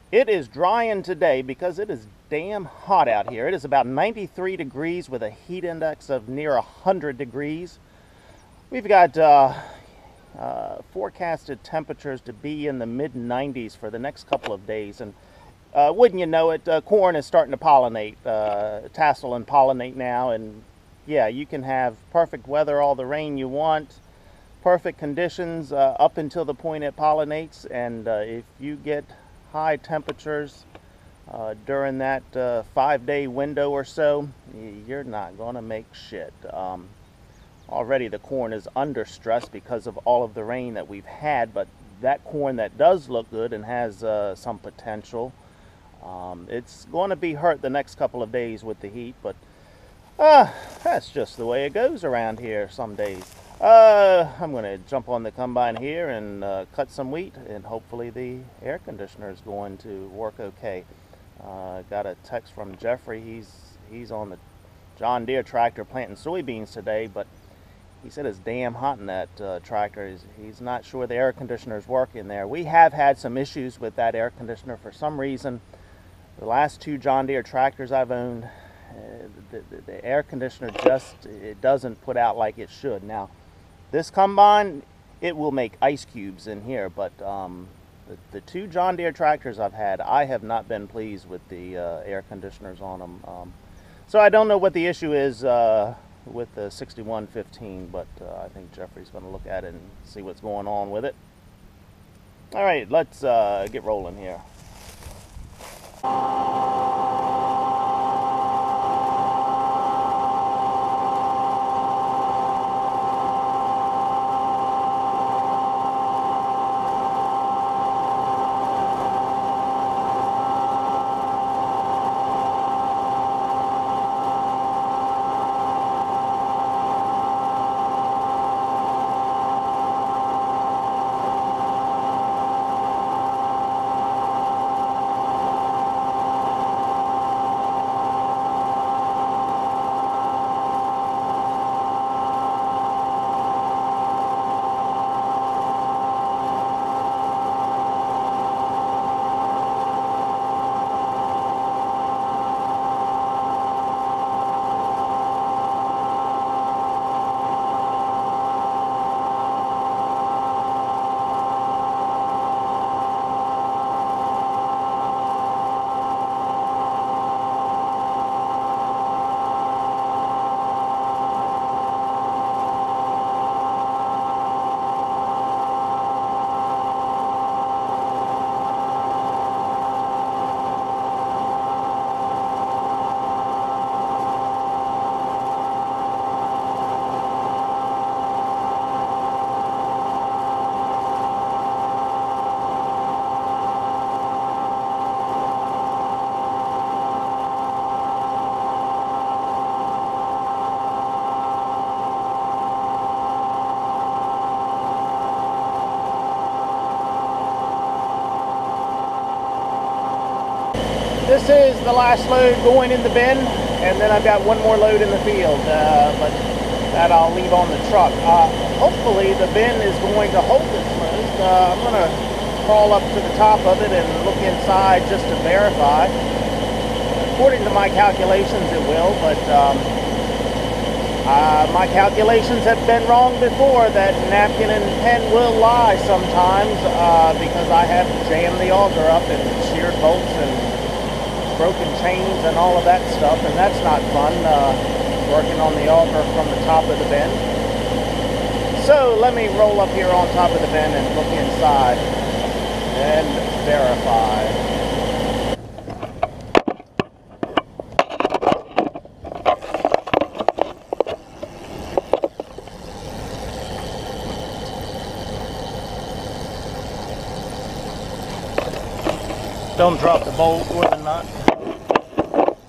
It is drying today because it is damn hot out here. It is about 93 degrees with a heat index of near 100 degrees. We've got forecasted temperatures to be in the mid-90s for the next couple of days. And wouldn't you know it, corn is starting to pollinate, tassel and pollinate now. And yeah, you can have perfect weather, all the rain you want, perfect conditions up until the point it pollinates. And if you get high temperatures during that 5-day window or so, you're not gonna make shit. Already the corn is under stress because of all of the rain that we've had, but that corn that does look good and has some potential, it's going to be hurt the next couple of days with the heat, but that's just the way it goes around here some days. I'm going to jump on the combine here and cut some wheat, and hopefully the air conditioner is going to work okay. Got a text from Jeffrey. He's on the John Deere tractor planting soybeans today, but he said it's damn hot in that tractor. He's not sure the air conditioner is working there. We have had some issues with that air conditioner for some reason. The last 2 John Deere tractors I've owned, the air conditioner it doesn't put out like it should. Now, this combine, it will make ice cubes in here, but the 2 John Deere tractors I've had, I have not been pleased with the air conditioners on them. So I don't know what the issue is with the 6115, but I think Jeffrey's going to look at it and see what's going on with it. All right, let's get rolling here. This is the last load going in the bin, and then I've got one more load in the field, but that I'll leave on the truck. Hopefully the bin is going to hold this load. I'm going to crawl up to the top of it and look inside just to verify. According to my calculations it will, but my calculations have been wrong before. That napkin and pen will lie sometimes because I have jammed the auger up and sheared bolts and broken chains and all of that stuff, and that's not fun, working on the auger from the top of the bin. So let me roll up here on top of the bin and look inside and verify. Don't drop the bolt or the nut.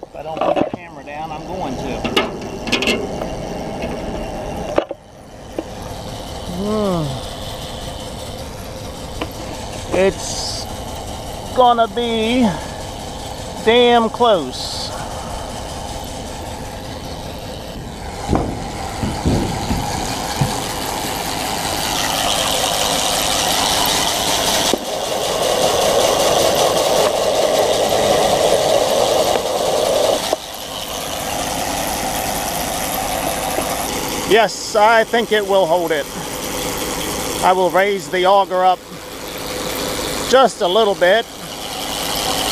If I don't put the camera down, I'm going to. It's gonna be damn close. Yes, I think it will hold it. I will raise the auger up just a little bit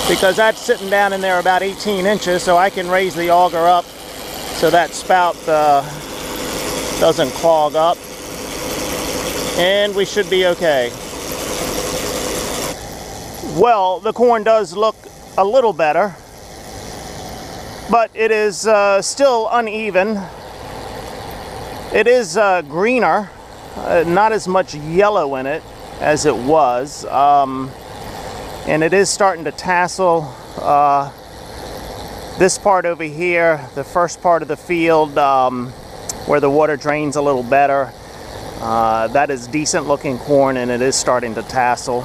because that's sitting down in there about 18 inches, so I can raise the auger up so that spout doesn't clog up, and we should be okay. Well, the corn does look a little better, but it is still uneven. It is greener, not as much yellow in it as it was, and it is starting to tassel. This part over here, the first part of the field where the water drains a little better, that is decent looking corn, and it is starting to tassel.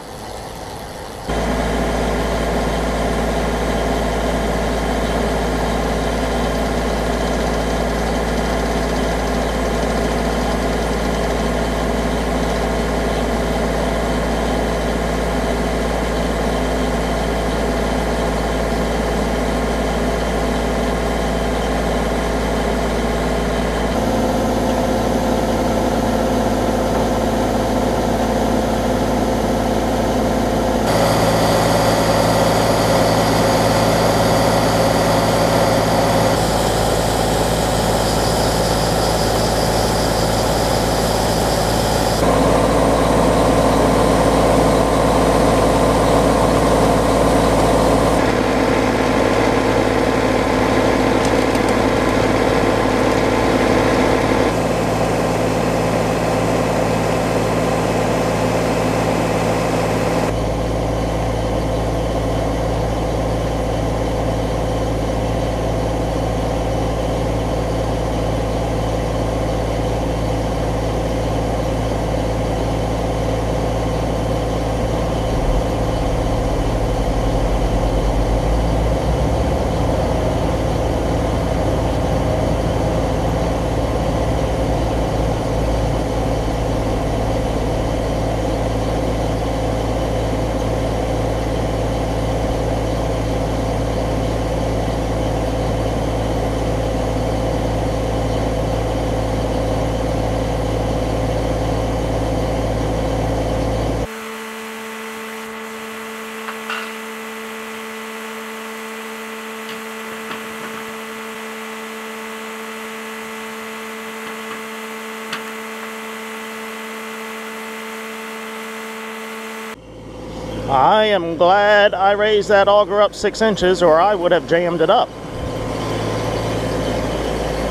I am glad I raised that auger up 6 inches, or I would have jammed it up.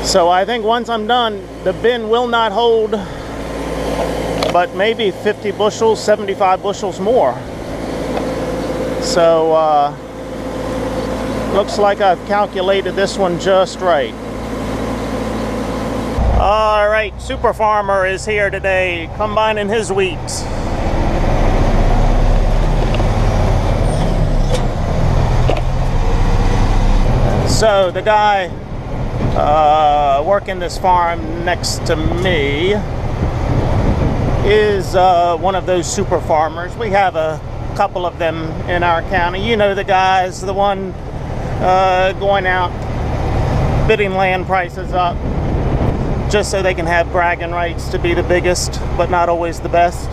So I think once I'm done, the bin will not hold but maybe 50 bushels, 75 bushels more. So looks like I've calculated this one just right. All right, SuperFarmer is here today, combining his wheat. So the guy working this farm next to me is one of those super farmers. We have a couple of them in our county. You know the guys, the one going out bidding land prices up just so they can have bragging rights to be the biggest, but not always the best.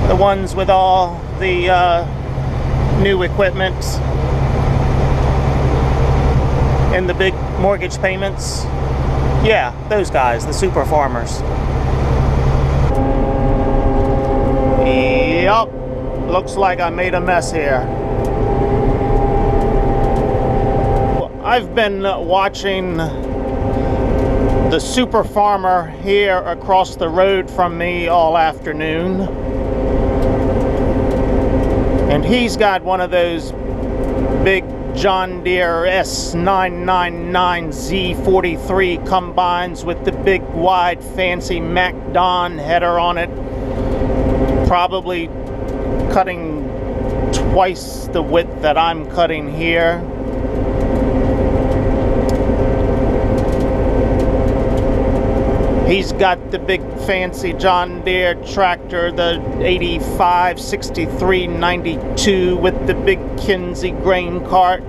The ones with all the new equipment and the big mortgage payments. Yeah, those guys, the super farmers. Yup, looks like I made a mess here. I've been watching the SuperFarmer here across the road from me all afternoon. And he's got one of those big John Deere S999Z43 combines with the big wide fancy MacDon header on it, probably cutting twice the width that I'm cutting here. He's got the big fancy John Deere tractor, the 856392 with the big Kinsey grain cart.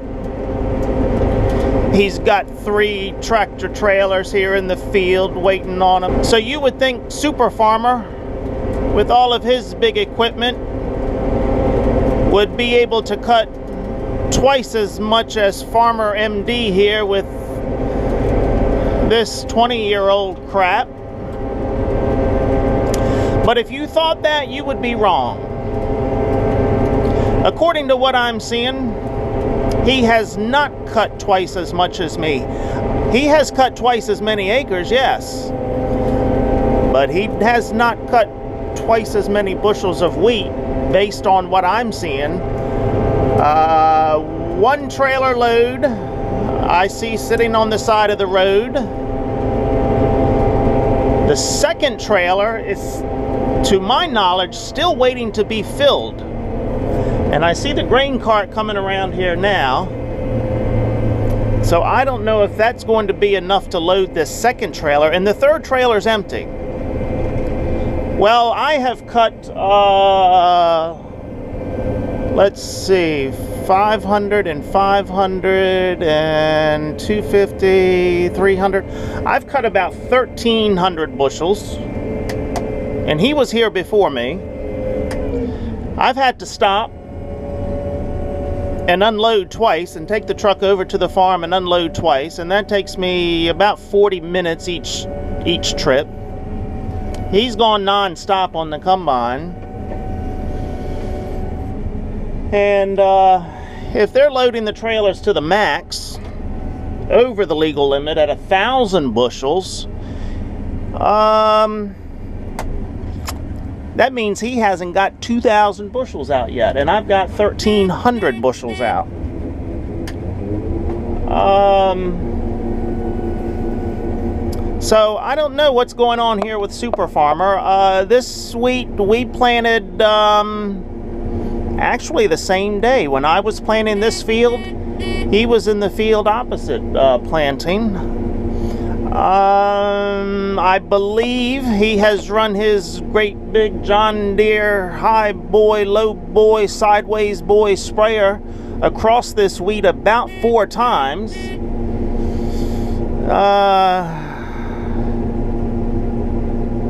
He's got 3 tractor trailers here in the field waiting on him. So you would think SuperFarmer, with all of his big equipment, would be able to cut twice as much as Farmer MD here with this 20-year-old crap. But if you thought that, you would be wrong. According to what I'm seeing, he has not cut twice as much as me. He has cut twice as many acres, yes. But he has not cut twice as many bushels of wheat based on what I'm seeing. 1 trailer load I see sitting on the side of the road. The second trailer is, to my knowledge, still waiting to be filled. And I see the grain cart coming around here now. So I don't know if that's going to be enough to load this second trailer. And the third trailer's empty. Well, I have cut, let's see, 500 and 500 and 250, 300. I've cut about 1,300 bushels. And he was here before me. I've had to stop and unload twice and take the truck over to the farm and unload twice, and that takes me about 40 minutes each trip. He's gone non-stop on the combine. And if they're loading the trailers to the max, over the legal limit at 1,000 bushels, that means he hasn't got 2,000 bushels out yet, and I've got 1,300 bushels out. So I don't know what's going on here with SuperFarmer. This wheat we planted actually the same day. When I was planting this field, he was in the field opposite planting. I believe he has run his great big John Deere high boy, low boy, sideways boy sprayer across this wheat about 4 times.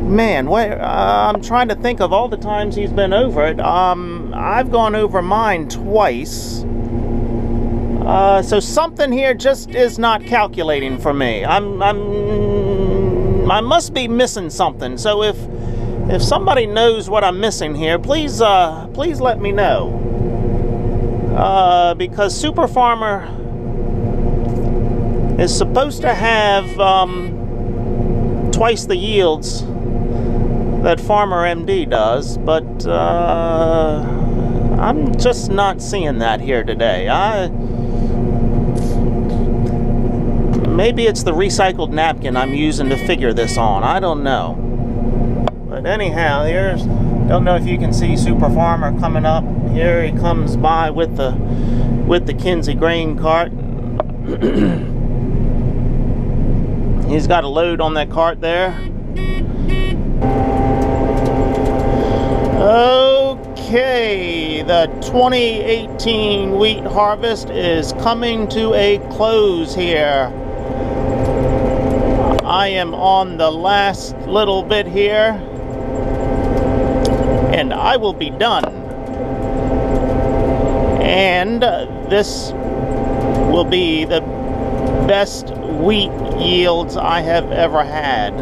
Man, I'm trying to think of all the times he's been over it. I've gone over mine twice. So something here just is not calculating for me. I must be missing something. So if somebody knows what I'm missing here, please let me know. Because SuperFarmer is supposed to have twice the yields that Farmer MD does, but I'm just not seeing that here today. Maybe it's the recycled napkin I'm using to figure this on. I don't know. But anyhow, don't know if you can see SuperFarmer coming up. Here he comes by with the Kinsey grain cart. He's got a load on that cart there. Okay, the 2018 wheat harvest is coming to a close here. I am on the last little bit here, and I will be done. And this will be the best wheat yields I have ever had.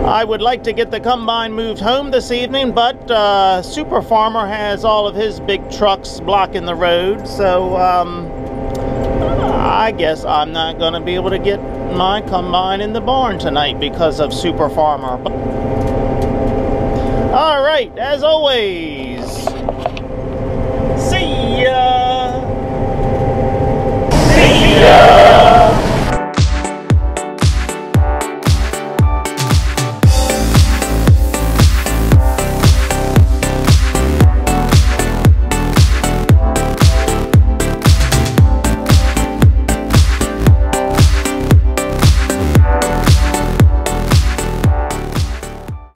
I would like to get the combine moved home this evening, but SuperFarmer has all of his big trucks blocking the road, so I guess I'm not going to be able to get my combine in the barn tonight because of SuperFarmer. All right, as always,